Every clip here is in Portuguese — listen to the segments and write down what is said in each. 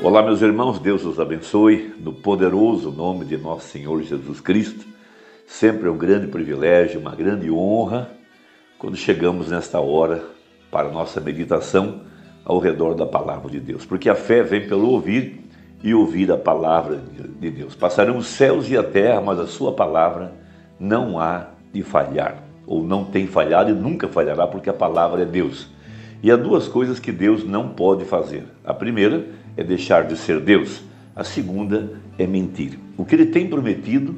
Olá, meus irmãos, Deus os abençoe, no poderoso nome de nosso Senhor Jesus Cristo. Sempre é um grande privilégio, uma grande honra, quando chegamos nesta hora para a nossa meditação ao redor da palavra de Deus. Porque a fé vem pelo ouvir e ouvir a palavra de Deus. Passarão os céus e a terra, mas a sua palavra não há de falhar, ou não tem falhado e nunca falhará, porque a palavra é Deus. E há duas coisas que Deus não pode fazer. A primeira é deixar de ser Deus. A segunda é mentir. O que Ele tem prometido,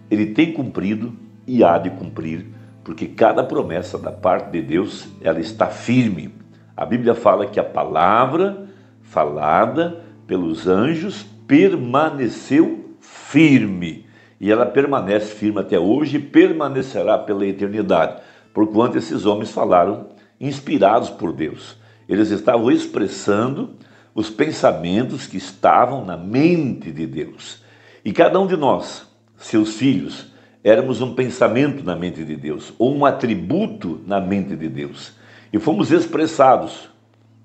Ele tem cumprido e há de cumprir, porque cada promessa da parte de Deus, ela está firme. A Bíblia fala que a palavra falada pelos anjos permaneceu firme. E ela permanece firme até hoje e permanecerá pela eternidade, porquanto esses homens falaram inspirados por Deus. Eles estavam expressando os pensamentos que estavam na mente de Deus. E cada um de nós, seus filhos, éramos um pensamento na mente de Deus, ou um atributo na mente de Deus. E fomos expressados,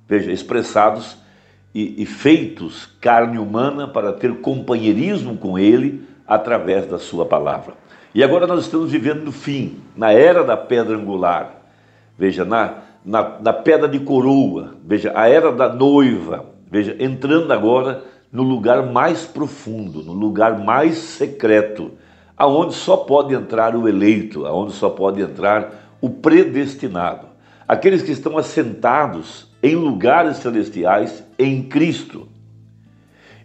expressados e feitos carne humana para ter companheirismo com Ele através da sua palavra. E agora nós estamos vivendo no fim, na era da pedra angular. Veja, na pedra de coroa, veja, a era da noiva, veja, entrando agora no lugar mais profundo, no lugar mais secreto, aonde só pode entrar o eleito, aonde só pode entrar o predestinado, aqueles que estão assentados em lugares celestiais em Cristo.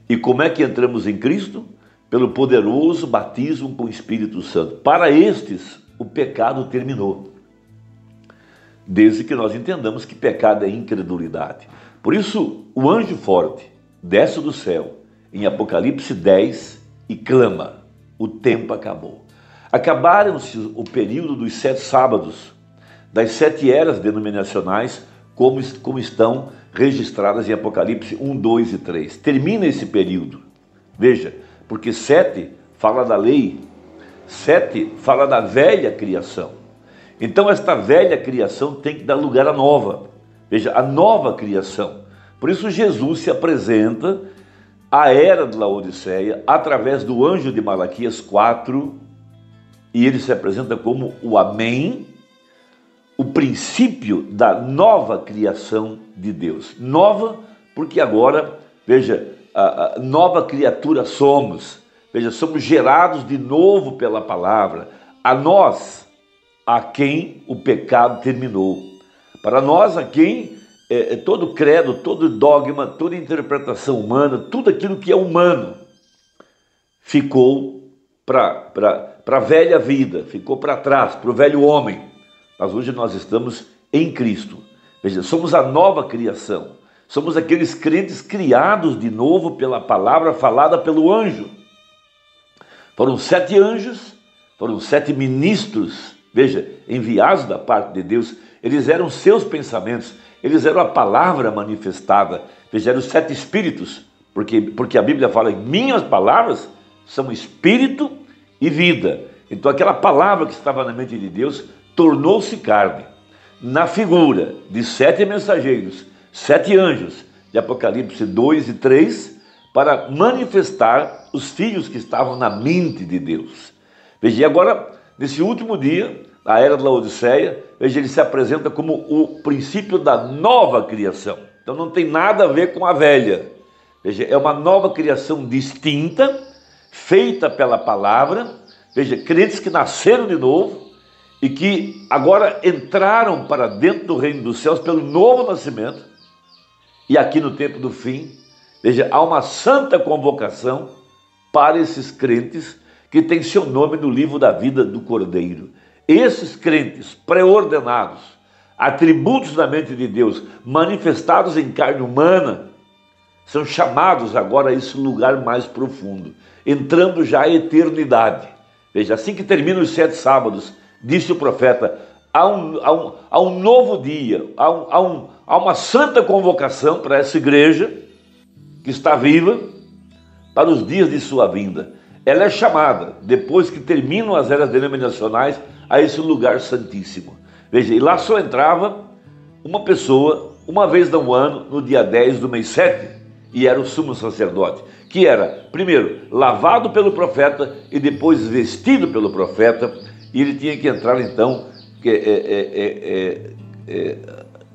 E como é que entramos em Cristo? Pelo poderoso batismo com o Espírito Santo. Para estes, o pecado terminou. Desde que nós entendamos que pecado é incredulidade. Por isso, o anjo forte desce do céu, em Apocalipse 10, e clama: o tempo acabou. Acabaram-se o período dos 7 sábados, das 7 eras denominacionais, como estão registradas em Apocalipse 1, 2 e 3. Termina esse período. Veja, porque 7 fala da lei, 7 fala da velha criação. Então esta velha criação tem que dar lugar à nova. Veja, a nova criação. Por isso Jesus se apresenta à era de Laodiceia através do anjo de Malaquias 4, e ele se apresenta como o Amém, o princípio da nova criação de Deus. Nova porque agora, veja, a nova criatura somos. Veja, somos gerados de novo pela palavra. A nós, a quem o pecado terminou. Para nós, a quem todo credo, todo dogma, toda interpretação humana, tudo aquilo que é humano, ficou para a velha vida, ficou para trás, para o velho homem. Mas hoje nós estamos em Cristo. Veja, somos a nova criação. Somos aqueles crentes criados de novo pela palavra falada pelo anjo. Foram 7 anjos, foram 7 ministros, veja, enviados da parte de Deus. Eles eram seus pensamentos, eles eram a palavra manifestada. Veja, eram os 7 espíritos, porque a Bíblia fala que minhas palavras são espírito e vida. Então aquela palavra que estava na mente de Deus tornou-se carne, na figura de 7 mensageiros, 7 anjos, de Apocalipse 2 e 3, para manifestar os filhos que estavam na mente de Deus. Veja, e agora, nesse último dia, a era de Laodiceia, veja, ele se apresenta como o princípio da nova criação. Então não tem nada a ver com a velha. Veja, é uma nova criação distinta, feita pela palavra. Veja, crentes que nasceram de novo e que agora entraram para dentro do reino dos céus pelo novo nascimento. E aqui no tempo do fim, veja, há uma santa convocação para esses crentes que têm seu nome no livro da vida do Cordeiro. Esses crentes pré-ordenados, atributos da mente de Deus, manifestados em carne humana, são chamados agora a esse lugar mais profundo, entrando já à eternidade. Veja, assim que terminam os 7 sábados, disse o profeta, há um novo dia, há uma santa convocação para essa igreja que está viva para os dias de sua vinda. Ela é chamada, depois que terminam as eras denominacionais, a esse lugar santíssimo. Veja, e lá só entrava uma pessoa, uma vez no ano, no dia 10 do mês 7, e era o sumo sacerdote, que era, primeiro, lavado pelo profeta e depois vestido pelo profeta, e ele tinha que entrar, então,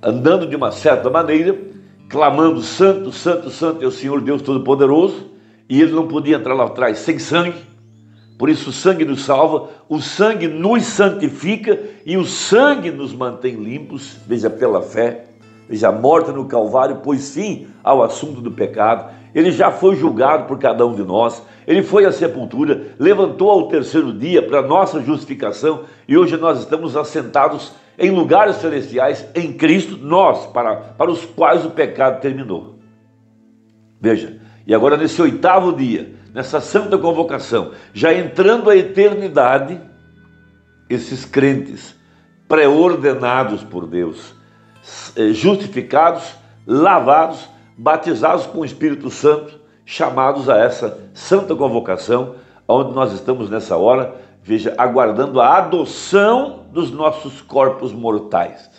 andando de uma certa maneira, clamando: santo, santo, santo é o Senhor Deus Todo-Poderoso, e ele não podia entrar lá atrás sem sangue. Por isso o sangue nos salva, o sangue nos santifica e o sangue nos mantém limpos, veja, pela fé. Veja, a morte no Calvário pôs fim ao assunto do pecado. Ele já foi julgado por cada um de nós. Ele foi à sepultura, levantou ao terceiro dia para nossa justificação, e hoje nós estamos assentados em lugares celestiais em Cristo, nós, para os quais o pecado terminou. Veja, e agora nesse oitavo dia, nessa santa convocação, já entrando a eternidade, esses crentes pré-ordenados por Deus, justificados, lavados, batizados com o Espírito Santo, chamados a essa santa convocação, onde nós estamos nessa hora, veja, aguardando a adoção dos nossos corpos mortais.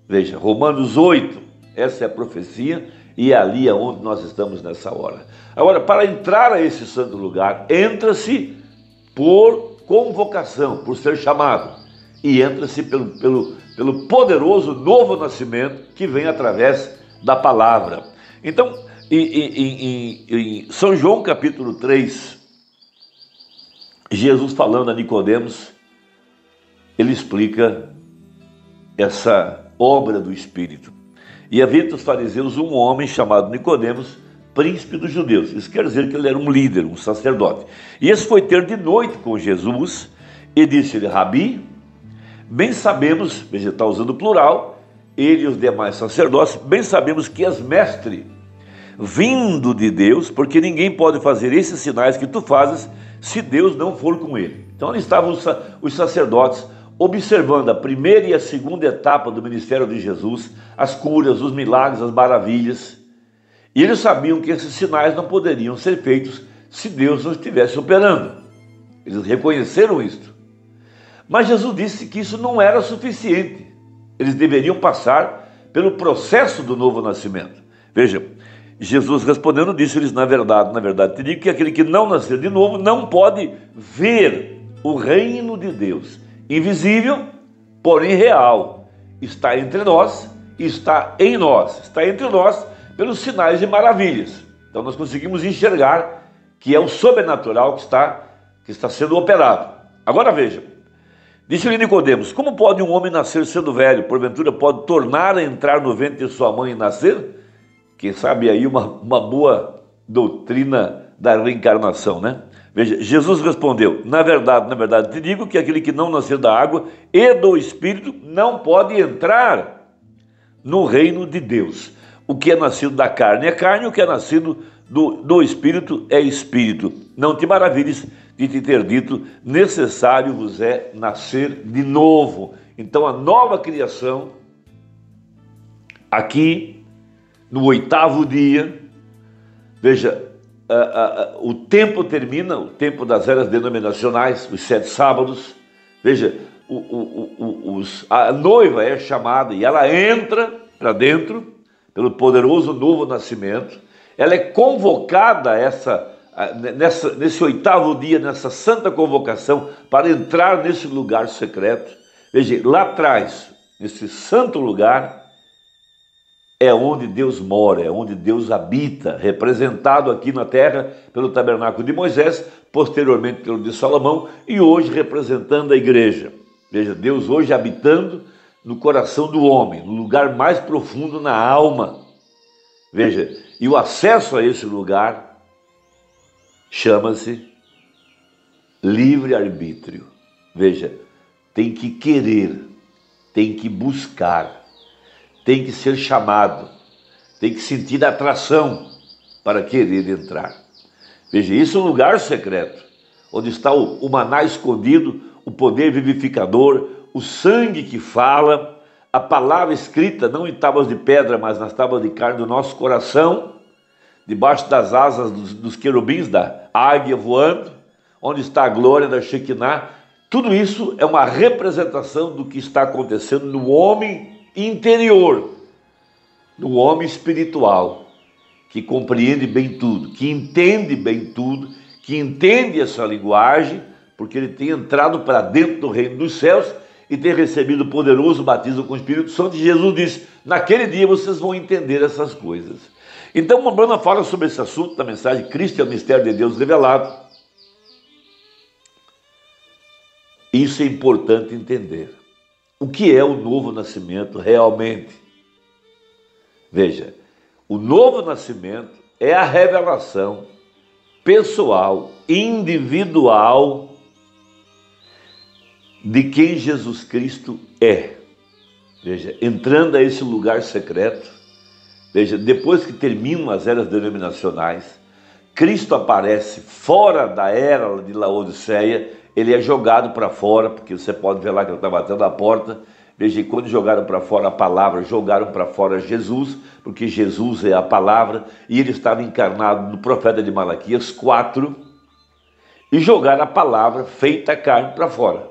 Veja, Romanos 8, essa é a profecia, e é ali onde nós estamos nessa hora. Agora, para entrar a esse santo lugar, entra-se por convocação, por ser chamado, e entra-se pelo poderoso novo nascimento que vem através da palavra. Então, em São João capítulo 3, Jesus falando a Nicodemos, ele explica essa obra do Espírito. E havia entre os fariseus um homem chamado Nicodemos, príncipe dos judeus. Isso quer dizer que ele era um líder, um sacerdote. E esse foi ter de noite com Jesus e disse-lhe: Rabi, bem sabemos, veja, está usando o plural, ele e os demais sacerdotes, bem sabemos que és mestre, vindo de Deus, porque ninguém pode fazer esses sinais que tu fazes se Deus não for com ele. Então ali estavam os sacerdotes observando a primeira e a segunda etapa do ministério de Jesus, as curas, os milagres, as maravilhas. E eles sabiam que esses sinais não poderiam ser feitos se Deus não estivesse operando. Eles reconheceram isto. Mas Jesus disse que isso não era suficiente. Eles deveriam passar pelo processo do novo nascimento. Veja, Jesus respondendo disse-lhes: na verdade, te digo que aquele que não nascer de novo não pode ver o reino de Deus. Invisível, porém real. Está entre nós, está em nós. Está entre nós pelos sinais e maravilhas. Então nós conseguimos enxergar que é o sobrenatural que está sendo operado. Agora veja, disse-lhe Nicodemos: como pode um homem nascer sendo velho? Porventura pode tornar a entrar no ventre de sua mãe e nascer? Quem sabe aí uma boa doutrina da reencarnação, né? Veja, Jesus respondeu: na verdade, te digo que aquele que não nascer da água e do Espírito não pode entrar no reino de Deus. O que é nascido da carne é carne, o que é nascido do Espírito é Espírito. Não te maravilhes de te ter dito: necessário vos é nascer de novo. Então a nova criação, aqui no oitavo dia, veja, o tempo termina, o tempo das eras denominacionais, os 7 sábados. Veja, a noiva é chamada e ela entra para dentro pelo poderoso novo nascimento. Ela é convocada nesse oitavo dia, nessa santa convocação, para entrar nesse lugar secreto. Veja, lá atrás, nesse santo lugar, é onde Deus mora, é onde Deus habita, representado aqui na terra pelo tabernáculo de Moisés, posteriormente pelo de Salomão, e hoje representando a igreja. Veja, Deus hoje habitando no coração do homem, no lugar mais profundo, na alma. Veja, e o acesso a esse lugar chama-se livre-arbítrio. Veja, tem que querer, tem que buscar, tem que ser chamado, tem que sentir atração para querer entrar. Veja, isso é um lugar secreto, onde está o maná escondido, o poder vivificador, o sangue que fala, a palavra escrita, não em tábuas de pedra, mas nas tábuas de carne do nosso coração, debaixo das asas dos querubins, da águia voando, onde está a glória da Shekinah. Tudo isso é uma representação do que está acontecendo no homem interior, no homem espiritual, que compreende bem tudo, que entende bem tudo, que entende essa linguagem, porque ele tem entrado para dentro do reino dos céus e tem recebido o poderoso batismo com o Espírito Santo. E Jesus disse, naquele dia vocês vão entender essas coisas. Então, o Brana fala sobre esse assunto da mensagem Cristo é o mistério de Deus revelado. Isso é importante entender. O que é o novo nascimento realmente? Veja, o novo nascimento é a revelação pessoal, individual de quem Jesus Cristo é. Veja, entrando a esse lugar secreto, veja, depois que terminam as eras denominacionais, Cristo aparece fora da era de Laodiceia, ele é jogado para fora, porque você pode ver lá que ele está batendo a porta. Veja, quando jogaram para fora a palavra, jogaram para fora Jesus, porque Jesus é a palavra, e ele estava encarnado no profeta de Malaquias 4, e jogaram a palavra feita carne para fora.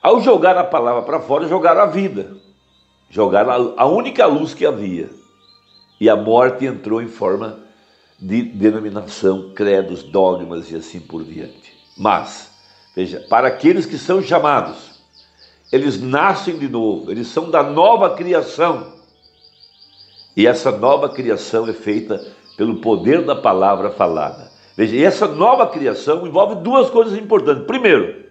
Ao jogar a palavra para fora, jogaram a vida, jogaram a única luz que havia, e a morte entrou em forma de denominação, credos, dogmas e assim por diante. Mas, veja, para aqueles que são chamados, eles nascem de novo, eles são da nova criação. E essa nova criação é feita pelo poder da palavra falada. Veja, e essa nova criação envolve duas coisas importantes. Primeiro,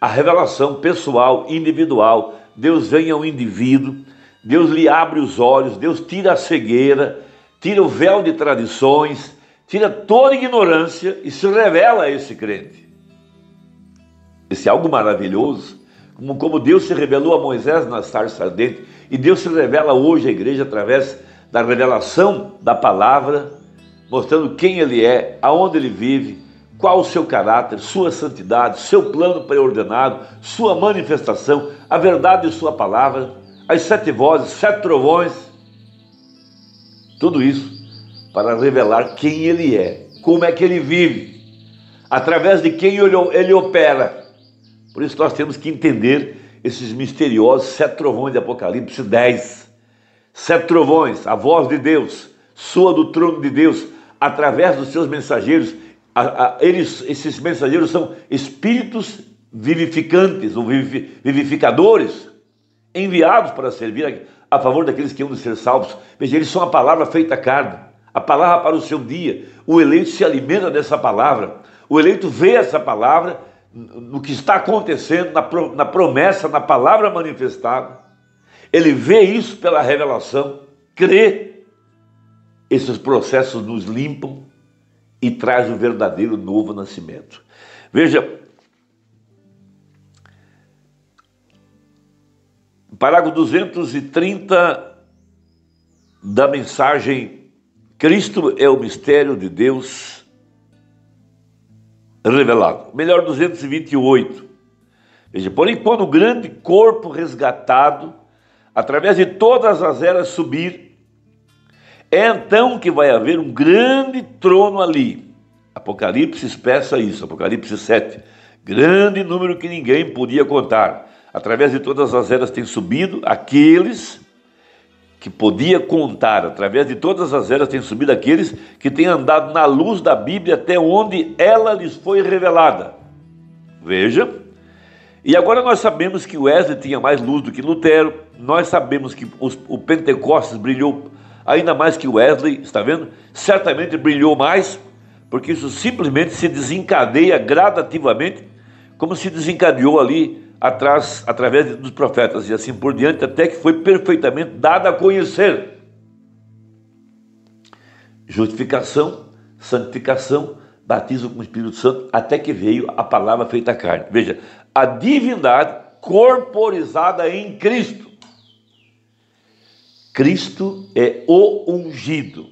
a revelação pessoal, individual. Deus vem ao indivíduo, Deus lhe abre os olhos, Deus tira a cegueira, tira o véu de tradições, tira toda a ignorância e se revela a esse crente. Esse é algo maravilhoso, como Deus se revelou a Moisés na sarça ardente, e Deus se revela hoje à igreja através da revelação da palavra, mostrando quem ele é, aonde ele vive, qual o seu caráter, sua santidade, seu plano preordenado, sua manifestação, a verdade de sua palavra, as 7 vozes, 7 trovões, tudo isso para revelar quem ele é, como é que ele vive, através de quem ele opera. Por isso nós temos que entender esses misteriosos 7 trovões de Apocalipse 10. 7 trovões, a voz de Deus, soa do trono de Deus, através dos seus mensageiros. Esses mensageiros são espíritos vivificantes ou vivificadores, enviados para servir a favor daqueles que hão de ser salvos. Veja, eles são a palavra feita carne, a palavra para o seu dia. O eleito se alimenta dessa palavra, o eleito vê essa palavra no que está acontecendo, na promessa, na palavra manifestada. Ele vê isso pela revelação, crê. Esses processos nos limpam e traz o verdadeiro novo nascimento. Veja, parágrafo 230 da mensagem Cristo é o mistério de Deus revelado. Melhor, 228. Veja, porém, quando o grande corpo resgatado, através de todas as eras subir, é então que vai haver um grande trono ali. Apocalipse expressa isso, Apocalipse 7. Grande número que ninguém podia contar. Através de todas as eras tem subido aqueles que podia contar. Através de todas as eras tem subido aqueles que têm andado na luz da Bíblia até onde ela lhes foi revelada. Veja. E agora nós sabemos que Wesley tinha mais luz do que Lutero. Nós sabemos que o Pentecostes brilhou ainda mais que Wesley, está vendo? Certamente brilhou mais, porque isso simplesmente se desencadeia gradativamente, como se desencadeou ali através dos profetas e assim por diante, até que foi perfeitamente dada a conhecer. Justificação, santificação, batismo com o Espírito Santo, até que veio a palavra feita carne. Veja, a divindade corporizada em Cristo. Cristo é o ungido,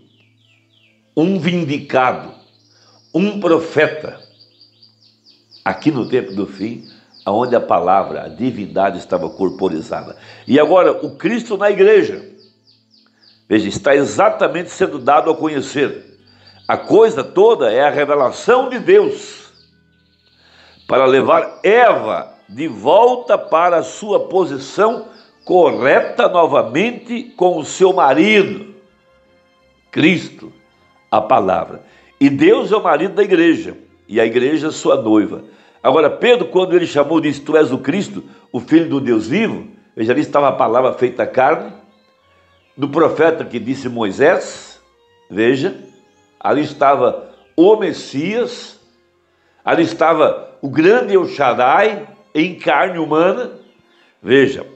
um vindicado, um profeta. Aqui no tempo do fim, onde a palavra, a divindade estava corporizada. E agora, o Cristo na igreja, veja, está exatamente sendo dado a conhecer. A coisa toda é a revelação de Deus para levar Eva de volta para a sua posição correta novamente com o seu marido, Cristo. a palavra. E Deus é o marido da igreja, e a igreja é sua noiva. Agora, Pedro, quando ele chamou, disse: tu és o Cristo, o Filho do Deus vivo. Veja, ali estava a palavra feita carne. Do profeta que disse Moisés, veja, ali estava o Messias, ali estava o grande El Shaddai em carne humana. Veja,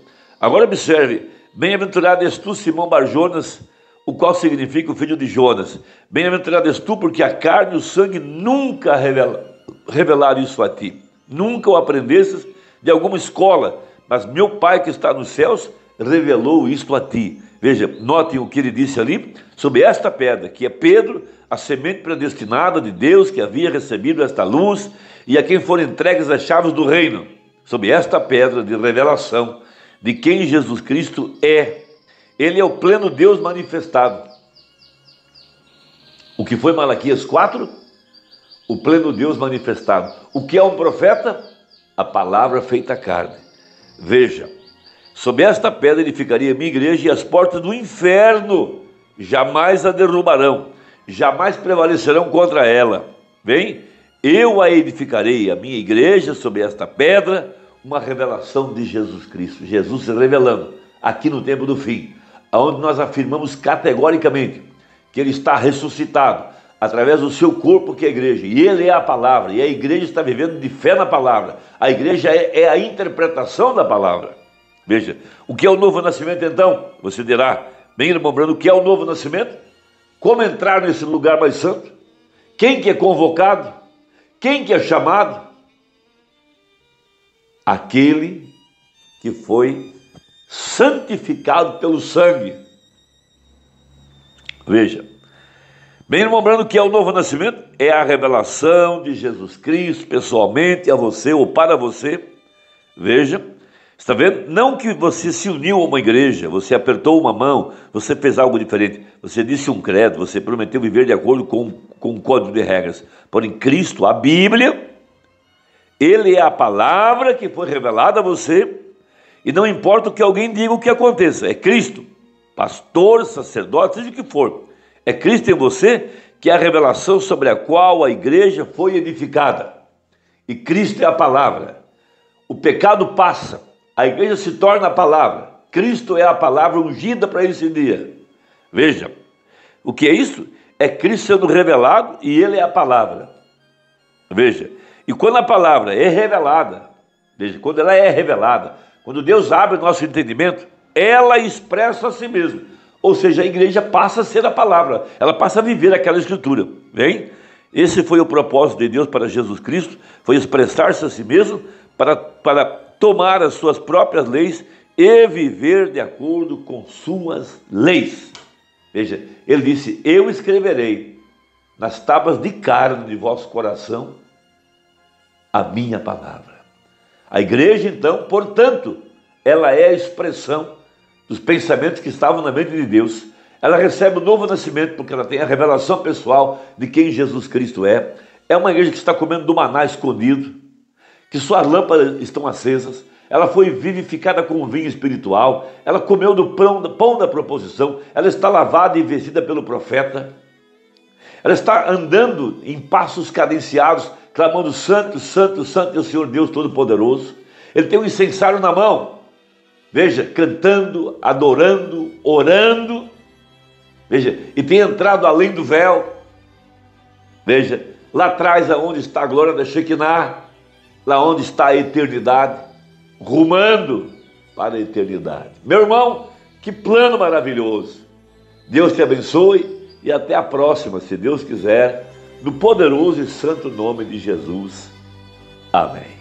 agora observe: bem-aventurado és tu, Simão Bar-Jonas, o qual significa o filho de Jonas. Bem-aventurado és tu, porque a carne e o sangue nunca revelaram isso a ti. Nunca o aprendestes de alguma escola, mas meu Pai que está nos céus revelou isto a ti. Veja, notem o que ele disse ali sobre esta pedra, que é Pedro, a semente predestinada de Deus, que havia recebido esta luz, e a quem foram entregues as chaves do reino. Sobre esta pedra de revelação de quem Jesus Cristo é. Ele é o pleno Deus manifestado. O que foi Malaquias 4? O pleno Deus manifestado. O que é um profeta? A palavra feita carne. Veja, sob esta pedra edificaria a minha igreja, e as portas do inferno jamais a derrubarão, jamais prevalecerão contra ela. Bem, eu a edificarei, a minha igreja, sobre esta pedra, uma revelação de Jesus Cristo. Jesus se revelando aqui no tempo do fim, onde nós afirmamos categoricamente que ele está ressuscitado através do seu corpo, que é a igreja, e ele é a palavra, e a igreja está vivendo de fé na palavra. A igreja é a interpretação da palavra. Veja, o que é o novo nascimento então? Você dirá, bem lembrando, o que é o novo nascimento? Como entrar nesse lugar mais santo? Quem que é convocado? Quem que é chamado? Aquele que foi santificado pelo sangue. Veja, bem lembrando que é o novo nascimento, é a revelação de Jesus Cristo pessoalmente a você ou para você. Veja, está vendo? Não que você se uniu a uma igreja, você apertou uma mão, você fez algo diferente, você disse um credo, você prometeu viver de acordo com um código de regras. Porém, Cristo, a Bíblia, ele é a palavra que foi revelada a você, e não importa o que alguém diga, o que aconteça, é Cristo, pastor, sacerdote, seja o que for, é Cristo em você, que é a revelação sobre a qual a igreja foi edificada, e Cristo é a palavra. O pecado passa, a igreja se torna a palavra, Cristo é a palavra ungida para esse dia. Veja, o que é isso? É Cristo sendo revelado, e ele é a palavra. Veja, e quando a palavra é revelada, veja, quando ela é revelada, quando Deus abre o nosso entendimento, ela expressa a si mesma. Ou seja, a igreja passa a ser a palavra, ela passa a viver aquela escritura. Bem, esse foi o propósito de Deus para Jesus Cristo, foi expressar-se a si mesmo para tomar as suas próprias leis e viver de acordo com suas leis. Veja, ele disse: eu escreverei nas tábuas de carne de vosso coração a minha palavra. A igreja, então, portanto, ela é a expressão dos pensamentos que estavam na mente de Deus. Ela recebe o novo nascimento porque ela tem a revelação pessoal de quem Jesus Cristo é. É uma igreja que está comendo do maná escondido, que suas lâmpadas estão acesas. Ela foi vivificada com o vinho espiritual. Ela comeu do pão da proposição. Ela está lavada e vestida pelo profeta. Ela está andando em passos cadenciados, clamando: santo, santo, santo é o Senhor Deus Todo-Poderoso. Ele tem um incensário na mão. Veja, cantando, adorando, orando. Veja, e tem entrado além do véu. Veja, lá atrás, aonde está a glória da Shekinah, lá onde está a eternidade, rumando para a eternidade. Meu irmão, que plano maravilhoso. Deus te abençoe e até a próxima, se Deus quiser, no poderoso e santo nome de Jesus. Amém.